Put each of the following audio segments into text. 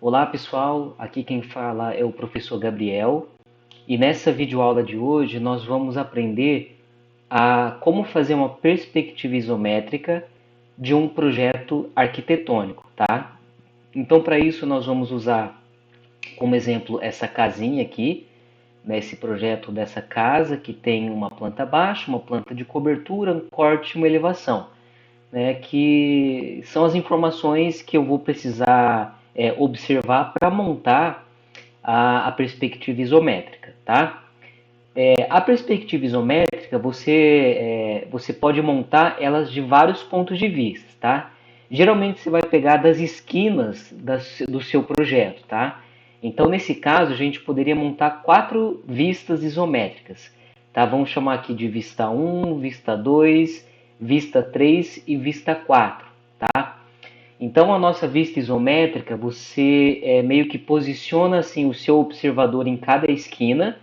Olá pessoal, aqui quem fala é o professor Gabriel e nessa videoaula de hoje nós vamos aprender a como fazer uma perspectiva isométrica de um projeto arquitetônico, tá? Então para isso nós vamos usar como exemplo essa casinha aqui, né, esse projeto dessa casa que tem uma planta baixa, uma planta de cobertura, um corte e uma elevação, né, que são as informações que eu vou precisar observar para montar a perspectiva isométrica, tá? A perspectiva isométrica você pode montar elas de vários pontos de vista, tá? Geralmente você vai pegar das esquinas do seu projeto, tá? Então nesse caso a gente poderia montar 4 vistas isométricas, tá? Vamos chamar aqui de vista 1, vista 2, vista 3 e vista 4, tá? Então a nossa vista isométrica, você meio que posiciona assim o seu observador em cada esquina,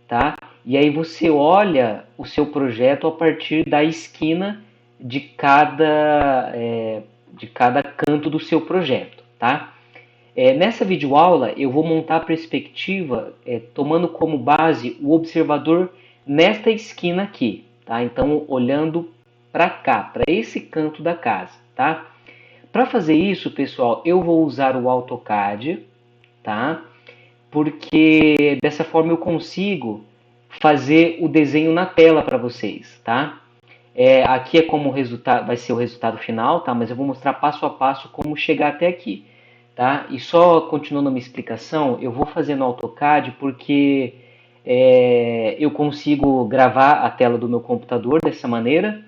tá? E aí você olha o seu projeto a partir da esquina de cada canto do seu projeto, tá? Nessa videoaula eu vou montar a perspectiva tomando como base o observador nesta esquina aqui, tá? Então olhando para cá, para esse canto da casa, tá? Para fazer isso, pessoal, eu vou usar o AutoCAD, tá? Porque dessa forma eu consigo fazer o desenho na tela para vocês, tá? Aqui é como o resultado, vai ser o resultado final, tá? Mas eu vou mostrar passo a passo como chegar até aqui, tá? E só continuando a minha explicação, eu vou fazer no AutoCAD porque eu consigo gravar a tela do meu computador dessa maneira,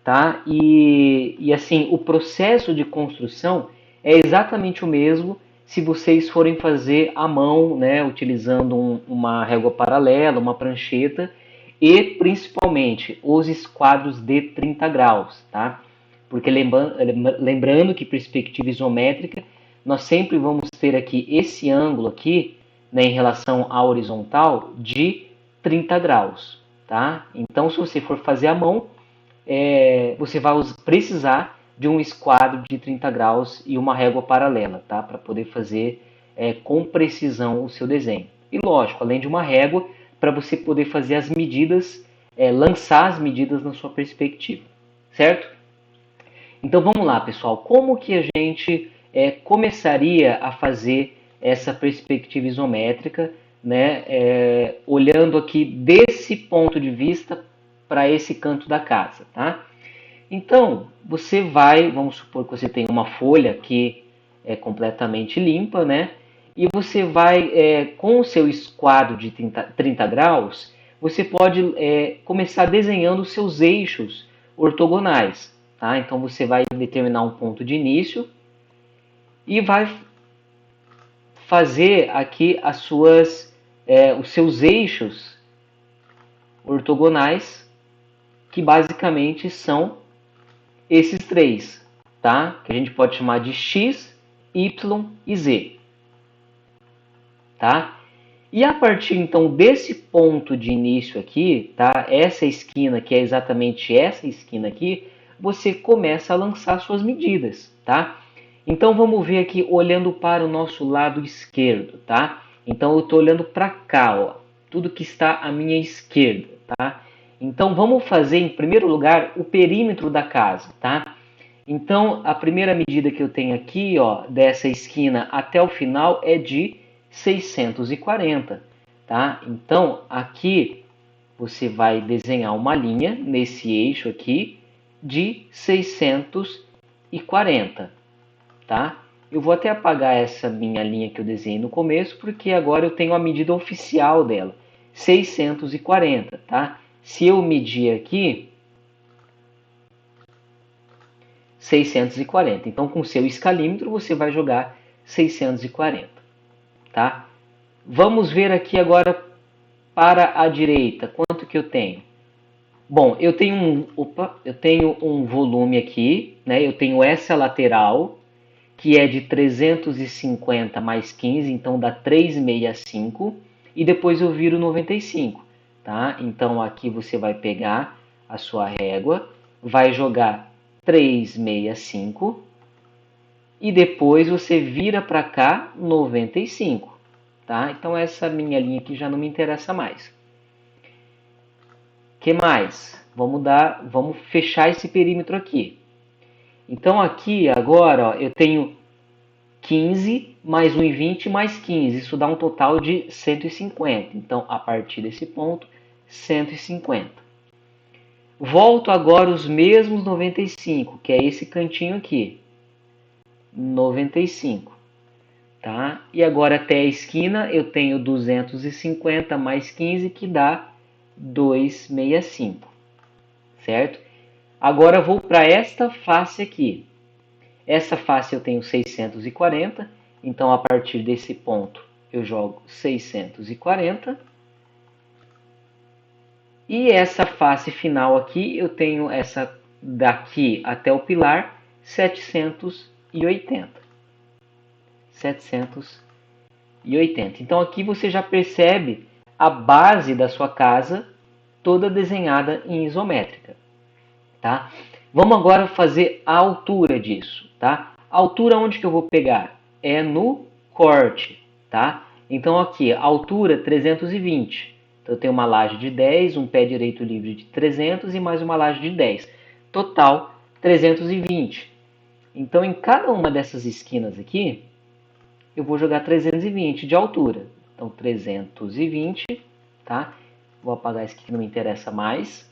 tá? E assim, o processo de construção é exatamente o mesmo se vocês forem fazer à mão, né, utilizando uma régua paralela, uma prancheta e principalmente os esquadros de 30 graus, tá? Porque lembrando que perspectiva isométrica, nós sempre vamos ter aqui esse ângulo aqui, né, em relação à horizontal de 30 graus, tá? Então, se você for fazer à mão, você vai precisar de um esquadro de 30 graus e uma régua paralela, tá? Para poder fazer com precisão o seu desenho. E lógico, além de uma régua, para você poder fazer as medidas, lançar as medidas na sua perspectiva, certo? Então vamos lá, pessoal. Como que a gente começaria a fazer essa perspectiva isométrica, né? Olhando aqui desse ponto de vista para esse canto da casa, tá? Então, você vai, vamos supor que você tem uma folha que é completamente limpa, né? E você vai, com o seu esquadro de 30 graus, você pode começar desenhando os seus eixos ortogonais, tá? Então, você vai determinar um ponto de início e vai fazer aqui os seus eixos ortogonais, que basicamente são esses três, tá? Que a gente pode chamar de X, Y e Z, tá? E a partir então desse ponto de início aqui, tá? Essa esquina que é exatamente essa esquina aqui, você começa a lançar suas medidas, tá? Então vamos ver aqui olhando para o nosso lado esquerdo, tá? Então eu estou olhando para cá, ó, tudo que está à minha esquerda, tá? Então vamos fazer em primeiro lugar o perímetro da casa, tá? Então a primeira medida que eu tenho aqui, ó, dessa esquina até o final é de 640, tá? Então aqui você vai desenhar uma linha nesse eixo aqui de 640, tá? Eu vou até apagar essa minha linha que eu desenhei no começo, porque agora eu tenho a medida oficial dela, 640, tá? Se eu medir aqui, 640. Então, com o seu escalímetro, você vai jogar 640, tá? Vamos ver aqui agora para a direita. Quanto que eu tenho? Bom, eu tenho um volume aqui, né? Eu tenho essa lateral, que é de 350 mais 15, então dá 365, e depois eu viro 95, tá? Então aqui você vai pegar a sua régua, vai jogar 365 e depois você vira para cá 95, tá? Então essa minha linha aqui já não me interessa mais. Que mais? Vamos fechar esse perímetro aqui. Então aqui agora, ó, eu tenho 15 mais 1,20 mais 15, isso dá um total de 150. Então a partir desse ponto, 150. Volto agora os mesmos 95, que é esse cantinho aqui. 95, tá? E agora até a esquina eu tenho 250 mais 15, que dá 265, certo? Agora vou para esta face aqui. Essa face eu tenho 640, então a partir desse ponto eu jogo 640. E essa face final aqui eu tenho essa daqui até o pilar 780. 780. Então aqui você já percebe a base da sua casa toda desenhada em isométrica, tá? Vamos agora fazer a altura disso, tá? A altura onde que eu vou pegar? É no corte, tá? Então aqui, a altura 320. Então eu tenho uma laje de 10, um pé direito livre de 300 e mais uma laje de 10. Total 320. Então em cada uma dessas esquinas aqui, eu vou jogar 320 de altura. Então 320, tá? Vou apagar esse aqui que não me interessa mais.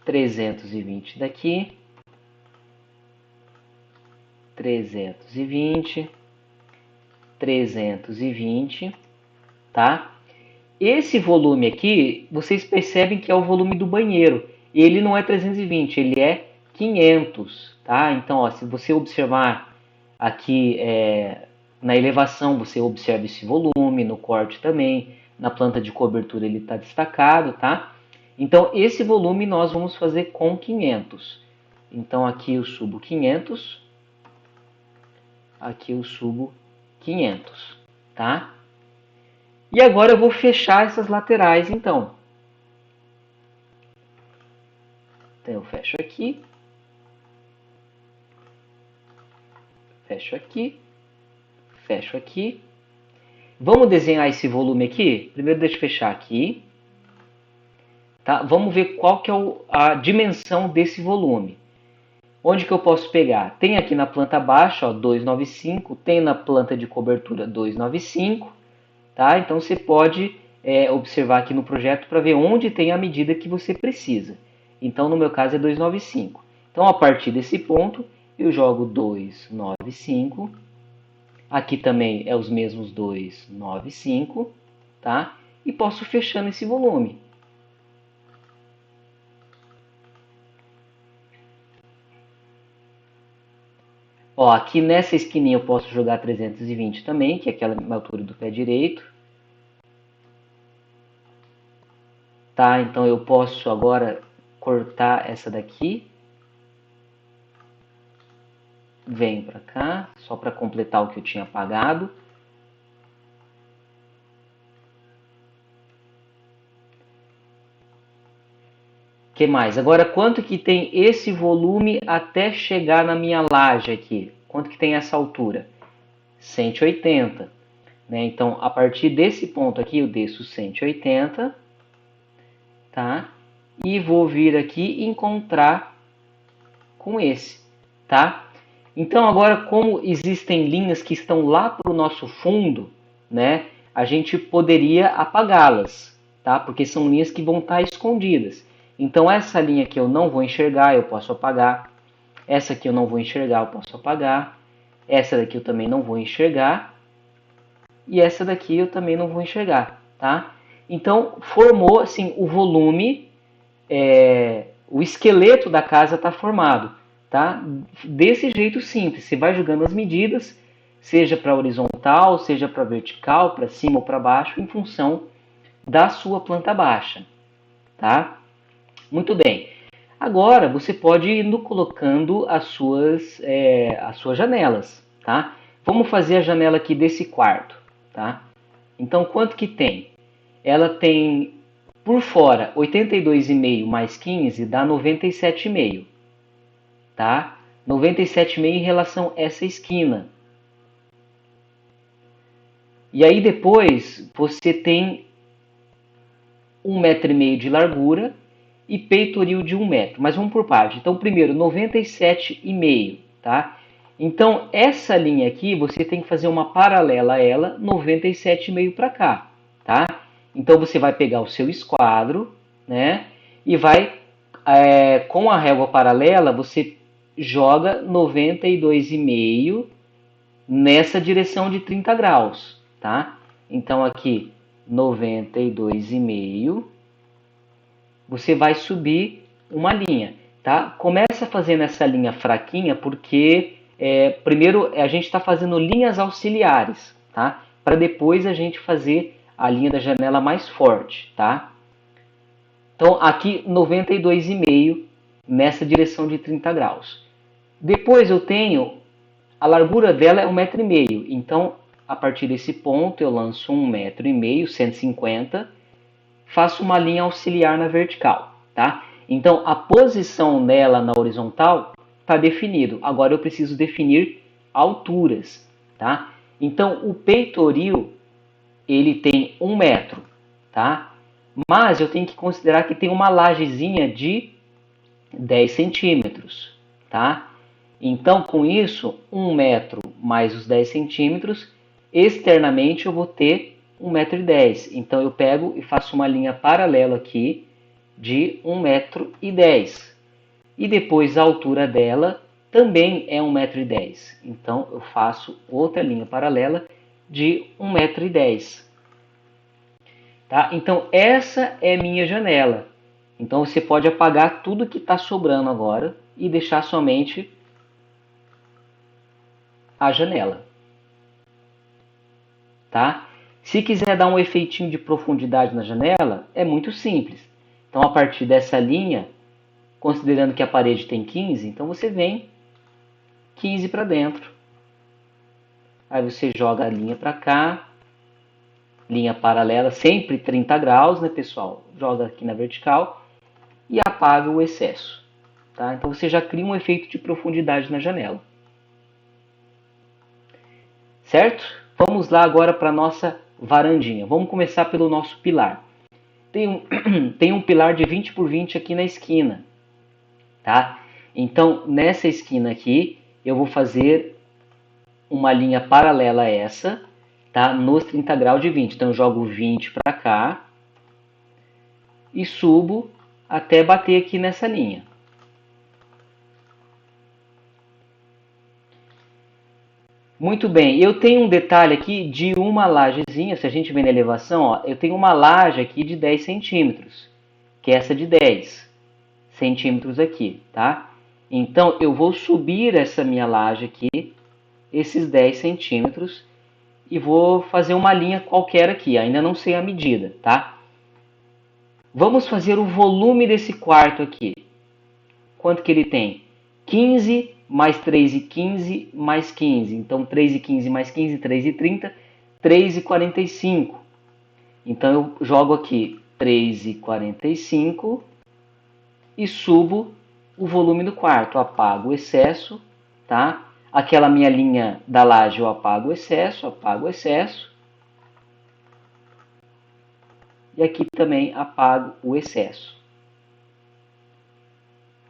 320 daqui, 320, 320, tá? Esse volume aqui, vocês percebem que é o volume do banheiro. Ele não é 320, ele é 500, tá? Então, ó, se você observar aqui na elevação, você observa esse volume, no corte também, na planta de cobertura ele está destacado, tá? Então, esse volume nós vamos fazer com 500. Então, aqui eu subo 500, aqui eu subo 500, tá? E agora eu vou fechar essas laterais, então. Então, eu fecho aqui. Fecho aqui. Fecho aqui. Vamos desenhar esse volume aqui? Primeiro deixa eu fechar aqui. Tá? Vamos ver qual que é a dimensão desse volume. Onde que eu posso pegar? Tem aqui na planta baixa, ó, 295. Tem na planta de cobertura 295. Tá? Então você pode observar aqui no projeto para ver onde tem a medida que você precisa. Então no meu caso é 295. Então a partir desse ponto eu jogo 295. Aqui também é os mesmos 295, tá? E posso fechando esse volume. Ó, aqui nessa esquininha eu posso jogar 320 também, que é aquela altura do pé direito. Tá? Então eu posso agora cortar essa daqui. Venho para cá, só para completar o que eu tinha apagado. Que mais? Agora, quanto que tem esse volume até chegar na minha laje aqui? Quanto que tem essa altura? 180. Né? Então, a partir desse ponto aqui, eu desço 180. Tá? E vou vir aqui e encontrar com esse. Tá? Então, agora, como existem linhas que estão lá para o nosso fundo, né? A gente poderia apagá-las. Tá? Porque são linhas que vão estar escondidas. Então essa linha aqui eu não vou enxergar, eu posso apagar. Essa aqui eu não vou enxergar, eu posso apagar. Essa daqui eu também não vou enxergar. E essa daqui eu também não vou enxergar, tá? Então formou assim o volume, o esqueleto da casa está formado, tá? Desse jeito simples, você vai jogando as medidas, seja para horizontal, seja para vertical, para cima ou para baixo, em função da sua planta baixa, tá? Muito bem. Agora você pode ir indo colocando as suas janelas, tá? Vamos fazer a janela aqui desse quarto, tá? Então quanto que tem? Ela tem Por fora, 82,5 mais 15 dá 97,5, tá? 97,5 em relação a essa esquina. E aí depois você tem 1,5 m de largura e peitoril de 1 metro. Mas vamos por parte. Então, primeiro, 97,5, tá? Então, essa linha aqui, você tem que fazer uma paralela a ela, 97,5 para cá, tá? Então, você vai pegar o seu esquadro, né? E vai, com a régua paralela, você joga 92,5 nessa direção de 30 graus, tá? Então, aqui, 92,5, você vai subir uma linha, tá? Começa fazendo essa linha fraquinha porque primeiro a gente está fazendo linhas auxiliares, tá? Para depois a gente fazer a linha da janela mais forte, tá? Então aqui 92,5 nessa direção de 30 graus. Depois eu tenho a largura dela é 1,5 m, então a partir desse ponto eu lanço 1,5 m, 150, faço uma linha auxiliar na vertical, tá? Então a posição dela na horizontal está definido. Agora eu preciso definir alturas, tá? Então o peitoril ele tem 1 metro, tá? Mas eu tenho que considerar que tem uma lajezinha de 10 centímetros, tá? Então com isso 1 metro mais os 10 centímetros, externamente eu vou ter 1,10 m. Então eu pego e faço uma linha paralela aqui de 1,10 m. E depois a altura dela também é 1,10 m. Então eu faço outra linha paralela de 1,10 m. Tá? Então essa é minha janela. Então você pode apagar tudo que está sobrando agora e deixar somente a janela. Tá? Se quiser dar um efeitinho de profundidade na janela, é muito simples. Então, a partir dessa linha, considerando que a parede tem 15, então você vem 15 para dentro. Aí você joga a linha para cá, linha paralela, sempre 30 graus, né, pessoal? Joga aqui na vertical e apaga o excesso. Tá? Então, você já cria um efeito de profundidade na janela. Certo? Vamos lá agora para a nossa varandinha. Vamos começar pelo nosso pilar. Tem um pilar de 20 por 20 aqui na esquina, tá? Então, nessa esquina aqui, eu vou fazer uma linha paralela a essa, tá? Nos 30 graus de 20. Então, eu jogo 20 para cá e subo até bater aqui nessa linha. Muito bem, eu tenho um detalhe aqui de uma lajezinha, se a gente vê na elevação, ó, eu tenho uma laje aqui de 10 centímetros, que é essa de 10 centímetros aqui, tá? Então, eu vou subir essa minha laje aqui, esses 10 centímetros, e vou fazer uma linha qualquer aqui, ainda não sei a medida, tá? Vamos fazer o volume desse quarto aqui. Quanto que ele tem? 15 mais 3,15 mais 15. Então, 3,15 mais 15, 3,30, 3,45. Então, eu jogo aqui 3,45 e subo o volume do quarto. Apago o excesso, tá? Aquela minha linha da laje eu apago o excesso, apago o excesso. E aqui também apago o excesso.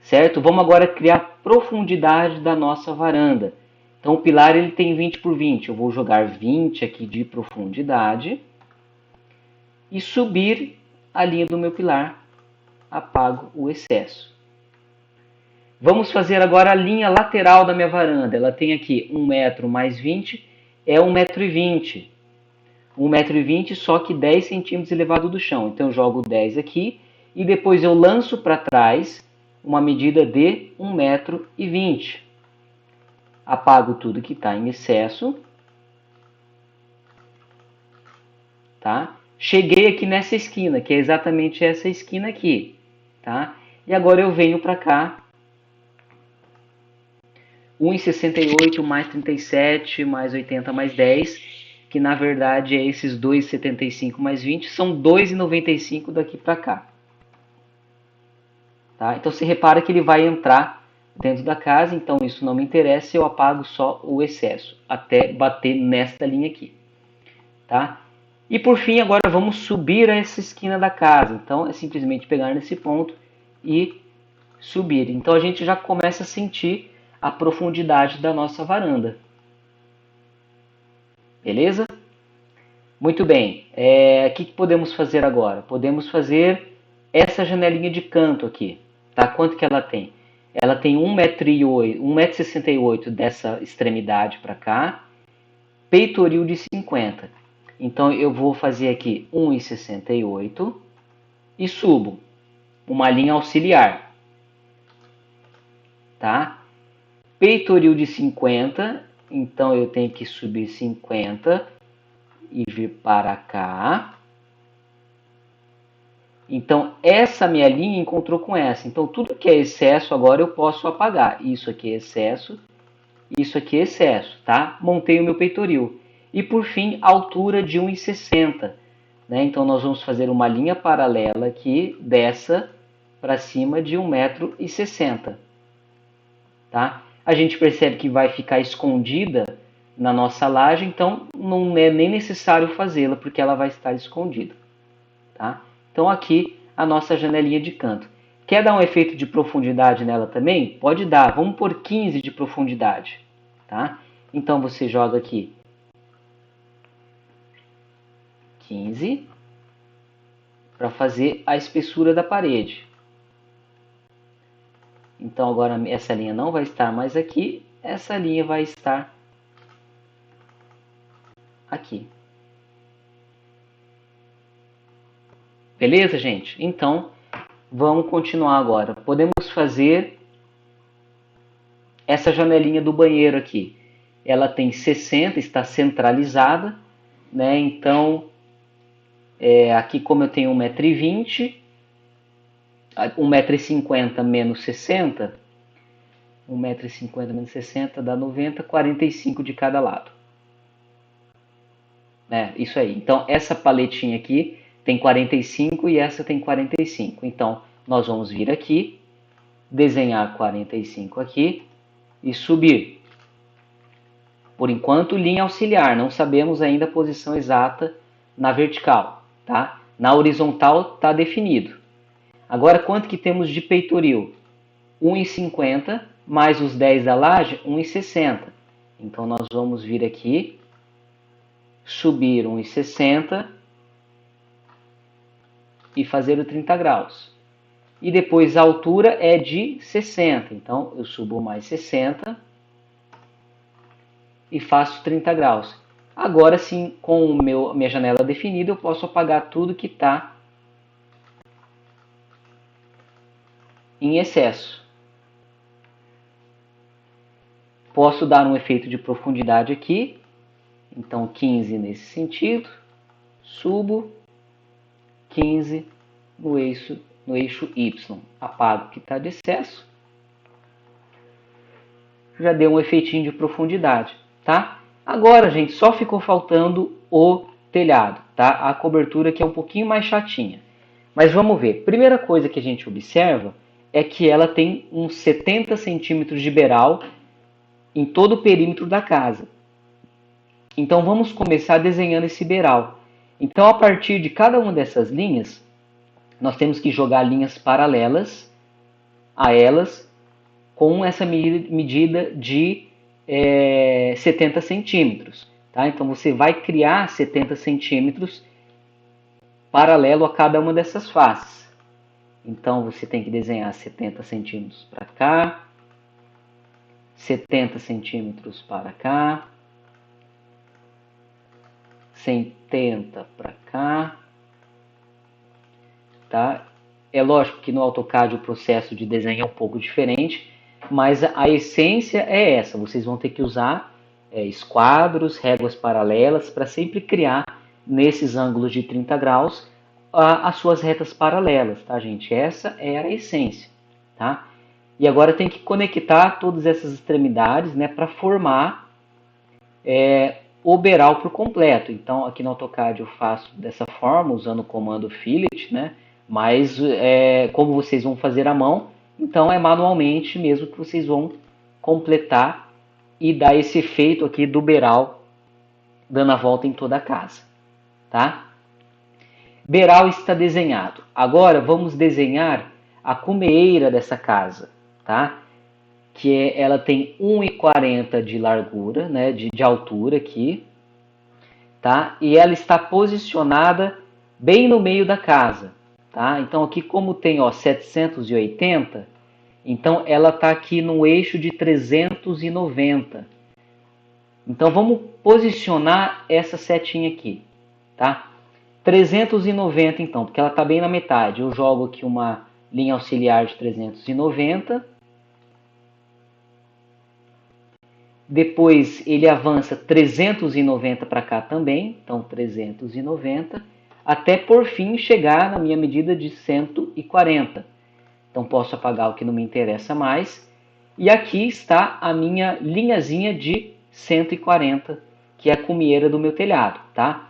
Certo? Vamos agora criar a profundidade da nossa varanda. Então o pilar ele tem 20 por 20. Eu vou jogar 20 aqui de profundidade e subir a linha do meu pilar. Apago o excesso. Vamos fazer agora a linha lateral da minha varanda. Ela tem aqui 1 metro mais 20 é 1,20 metro. 1,20 metro, só que 10 centímetros elevado do chão. Então eu jogo 10 aqui e depois eu lanço para trás uma medida de 1,20 metro. Apago tudo que está em excesso. Tá? Cheguei aqui nessa esquina, que é exatamente essa esquina aqui. Tá? E agora eu venho para cá. 1,68 mais 37 mais 80 mais 10. que na verdade é esses 2,75 mais 20, são 2,95 daqui para cá. Tá? Então você repara que ele vai entrar dentro da casa, então isso não me interessa, eu apago só o excesso, até bater nesta linha aqui. Tá? E por fim, agora vamos subir essa esquina da casa. Então é simplesmente pegar nesse ponto e subir. Então a gente já começa a sentir a profundidade da nossa varanda. Beleza? Muito bem. O que podemos fazer agora? Podemos fazer essa janelinha de canto aqui. Tá? Quanto que ela tem? Ela tem 1,68 m dessa extremidade para cá, peitoril de 50. Então eu vou fazer aqui 1,68 e subo uma linha auxiliar. Tá? Peitoril de 50, então eu tenho que subir 50 e vir para cá. Então essa minha linha encontrou com essa. Então tudo que é excesso agora eu posso apagar. Isso aqui é excesso, isso aqui é excesso, tá? Montei o meu peitoril. E por fim, altura de 1,60. Né? Então nós vamos fazer uma linha paralela aqui dessa para cima de 1,60 m. Tá? A gente percebe que vai ficar escondida na nossa laje, então não é nem necessário fazê-la, porque ela vai estar escondida. Tá? Então aqui a nossa janelinha de canto. Quer dar um efeito de profundidade nela também? Pode dar. Vamos por 15 de profundidade. Tá? Então você joga aqui 15 para fazer a espessura da parede. Então agora essa linha não vai estar mais aqui, essa linha vai estar aqui. Beleza, gente? Então vamos continuar agora. Podemos fazer essa janelinha do banheiro aqui. Ela tem 60, está centralizada, né? Então aqui como eu tenho 1,20 m, 1,50 m menos 60, 1,50 m menos 60 dá 90, 45 de cada lado. Isso aí. Então essa paletinha aqui tem 45 e essa tem 45. Então nós vamos vir aqui, desenhar 45 aqui e subir. Por enquanto, linha auxiliar, não sabemos ainda a posição exata na vertical. Tá? Na horizontal está definido. Agora, quanto que temos de peitoril? 1,50 mais os 10 da laje, 1,60. Então, nós vamos vir aqui, subir 1,60 e fazer o 30 graus. E depois a altura é de 60. Então, eu subo mais 60 e faço 30 graus. Agora sim, com minha janela definida, eu posso apagar tudo que está em excesso. Posso dar um efeito de profundidade aqui. Então 15 nesse sentido. Subo 15 no eixo Y. Apago o que está de excesso. Já deu um efeitinho de profundidade. Tá? Agora, gente, só ficou faltando o telhado, tá? A cobertura que é um pouquinho mais chatinha. Mas vamos ver. Primeira coisa que a gente observa é que ela tem uns 70 centímetros de beiral em todo o perímetro da casa. Então vamos começar desenhando esse beiral. Então a partir de cada uma dessas linhas, nós temos que jogar linhas paralelas a elas com essa medida de 70 centímetros. Tá? Então você vai criar 70 centímetros paralelo a cada uma dessas faces. Então você tem que desenhar 70 centímetros para cá, 70 centímetros para cá, 70 para cá. Tá? É lógico que no AutoCAD o processo de desenho é um pouco diferente, mas a essência é essa. Vocês vão ter que usar esquadros, réguas paralelas, para sempre criar nesses ângulos de 30 graus as suas retas paralelas, tá, gente? Essa é a essência, tá? E agora tem que conectar todas essas extremidades, né, para formar o beiral por completo. Então, aqui no AutoCAD eu faço dessa forma, usando o comando fillet, né? Mas, como vocês vão fazer à mão, então é manualmente mesmo que vocês vão completar e dar esse efeito aqui do beiral dando a volta em toda a casa, tá? Beiral está desenhado. Agora vamos desenhar a cumeeira dessa casa, tá? Ela tem 1,40 de largura, né, de altura aqui, tá? E ela está posicionada bem no meio da casa, tá? Então aqui como tem, ó, 780, então ela está aqui no eixo de 390. Então vamos posicionar essa setinha aqui, tá? 390 então, porque ela está bem na metade. Eu jogo aqui uma linha auxiliar de 390. Depois ele avança 390 para cá também, então 390, até por fim chegar na minha medida de 140. Então posso apagar o que não me interessa mais. E aqui está a minha linhazinha de 140, que é a cumieira do meu telhado, tá?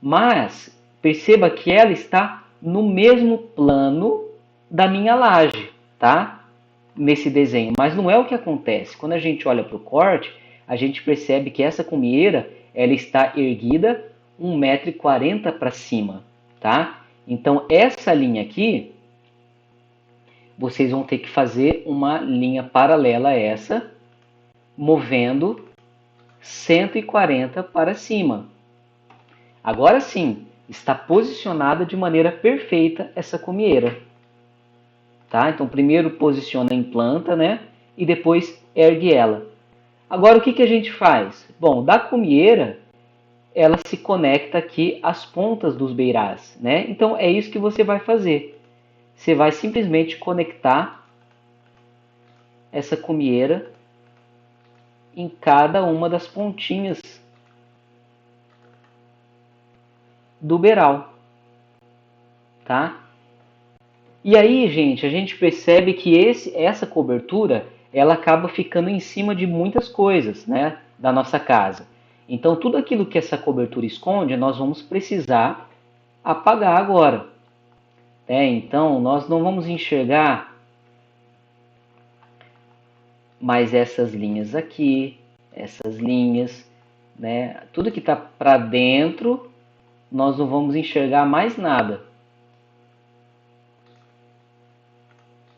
Mas perceba que ela está no mesmo plano da minha laje, tá? Nesse desenho, mas não é o que acontece. Quando a gente olha para o corte, a gente percebe que essa cumieira ela está erguida 1,40 m para cima, tá? Então essa linha aqui, vocês vão ter que fazer uma linha paralela a essa, movendo 140 para cima. Agora sim, está posicionada de maneira perfeita essa cumieira. Tá? Então primeiro posiciona em planta, né? E depois ergue ela. Agora o que a gente faz? Bom, da cumieira, ela se conecta aqui às pontas dos beirais, né? Então é isso que você vai fazer. Você vai simplesmente conectar essa cumieira em cada uma das pontinhas do beiral, tá? E aí, gente, a gente percebe que essa cobertura ela acaba ficando em cima de muitas coisas, né, da nossa casa. Então, tudo aquilo que essa cobertura esconde, nós vamos precisar apagar agora. Então, nós não vamos enxergar mais essas linhas aqui, essas linhas, né? Tudo que está para dentro, nós não vamos enxergar mais nada.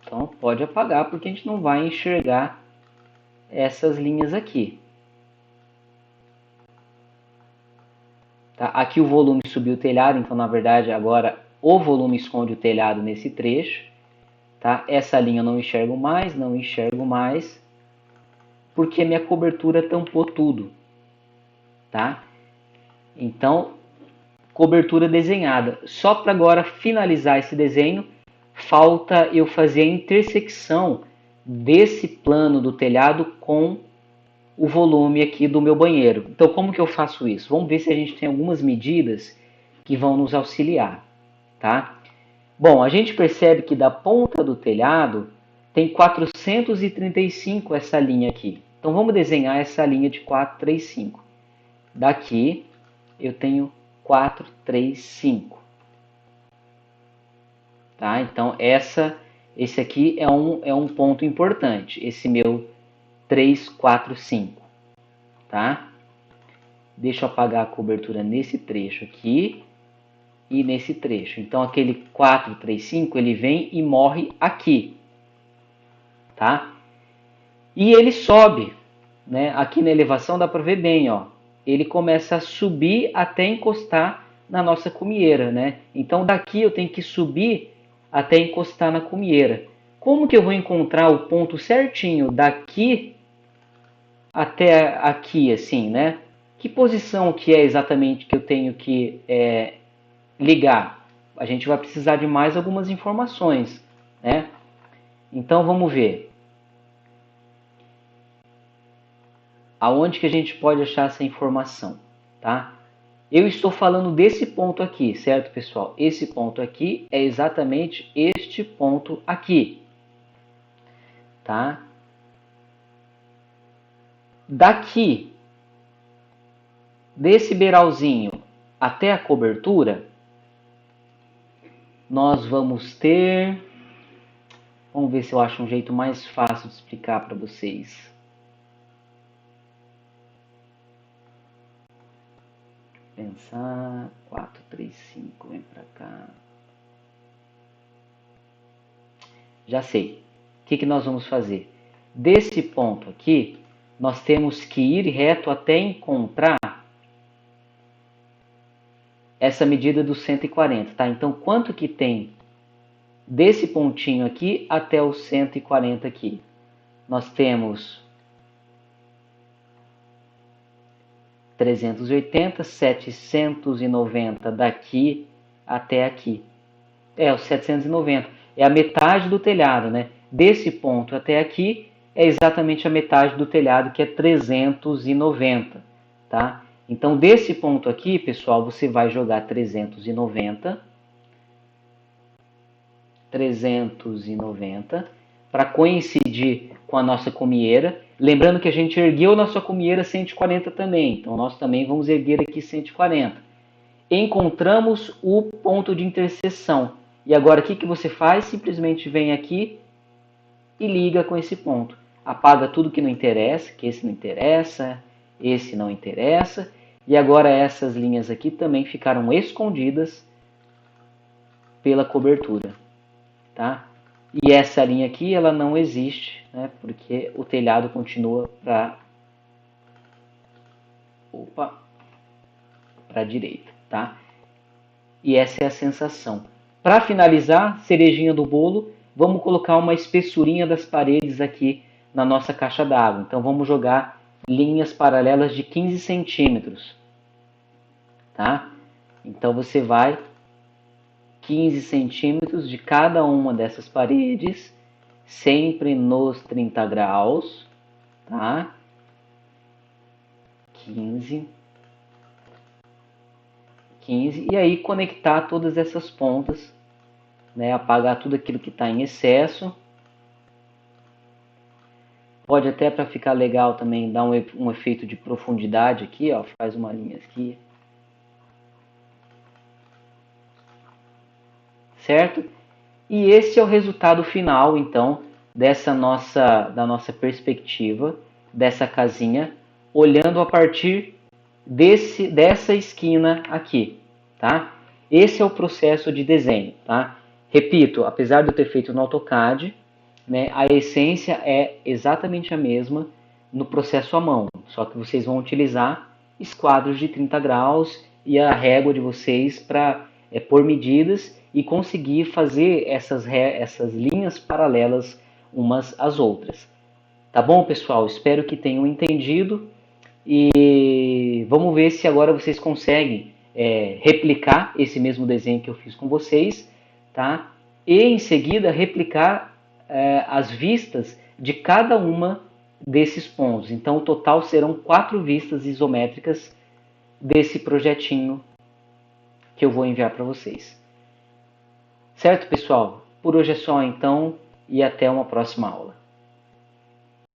Então pode apagar porque a gente não vai enxergar essas linhas aqui. Tá? Aqui o volume subiu o telhado, então na verdade agora o volume esconde o telhado nesse trecho. Tá? Essa linha eu não enxergo mais, porque minha cobertura tampou tudo. Tá? Então, cobertura desenhada. Só para agora finalizar esse desenho, falta eu fazer a intersecção desse plano do telhado com o volume aqui do meu banheiro. Então, como que eu faço isso? Vamos ver se a gente tem algumas medidas que vão nos auxiliar, tá? Bom, a gente percebe que da ponta do telhado tem 435 essa linha aqui. Então, vamos desenhar essa linha de 435. Daqui eu tenho 435. Tá? Então, esse aqui é um ponto importante, esse meu 345. Tá? Deixa eu apagar a cobertura nesse trecho aqui e nesse trecho. Então, aquele 435, ele vem e morre aqui. Tá? E ele sobe, né? Aqui na elevação dá para ver bem, ó. Ele começa a subir até encostar na nossa cumieira, né? Então, daqui eu tenho que subir até encostar na cumieira. Como que eu vou encontrar o ponto certinho daqui até aqui, assim, né? Que posição que é exatamente que eu tenho que ligar? A gente vai precisar de mais algumas informações, né? Então, vamos ver. Aonde que a gente pode achar essa informação, tá? Eu estou falando desse ponto aqui, certo, pessoal? Esse ponto aqui é exatamente este ponto aqui, tá? desse beiralzinho até a cobertura, nós vamos ter... Vamos ver se eu acho um jeito mais fácil de explicar para vocês. Pensar, 4, 3, 5, vem para cá. Já sei. O que nós vamos fazer? Desse ponto aqui, nós temos que ir reto até encontrar essa medida dos 140, tá? Então, quanto que tem desse pontinho aqui até os 140 aqui? Nós temos 380, 790 daqui até aqui. Os 790. É a metade do telhado, né? Desse ponto até aqui é exatamente a metade do telhado, que é 390, tá? Então, desse ponto aqui, pessoal, você vai jogar 390 para coincidir com a nossa cumieira. Lembrando que a gente ergueu nossa cumieira 140 também, então nós também vamos erguer aqui 140. Encontramos o ponto de interseção. E agora o que você faz? Simplesmente vem aqui e liga com esse ponto. Apaga tudo que não interessa, que esse não interessa, esse não interessa. E agora essas linhas aqui também ficaram escondidas pela cobertura, tá? E essa linha aqui, ela não existe, né? Porque o telhado continua para a direita, tá? E essa é a sensação. Para finalizar, cerejinha do bolo, vamos colocar uma espessurinha das paredes aqui na nossa caixa d'água. Então vamos jogar linhas paralelas de 15 centímetros, tá? Então você vai 15 centímetros de cada uma dessas paredes, sempre nos 30 graus, tá? 15, e aí conectar todas essas pontas, né? Apagar tudo aquilo que está em excesso. Pode até, para ficar legal também, dar um efeito de profundidade aqui, ó, faz uma linha aqui. Certo? E esse é o resultado final, então, da nossa perspectiva, dessa casinha, olhando a partir dessa esquina aqui, tá? Esse é o processo de desenho, tá? Repito, apesar de eu ter feito no AutoCAD, né, a essência é exatamente a mesma no processo à mão, só que vocês vão utilizar esquadros de 30 graus e a régua de vocês para pôr medidas e conseguir fazer essas linhas paralelas umas às outras. Tá bom, pessoal? Espero que tenham entendido e vamos ver se agora vocês conseguem replicar esse mesmo desenho que eu fiz com vocês, tá? E em seguida replicar as vistas de cada uma desses pontos. Então, o total serão 4 vistas isométricas desse projetinho que eu vou enviar para vocês. Certo, pessoal? Por hoje é só, então, e até uma próxima aula.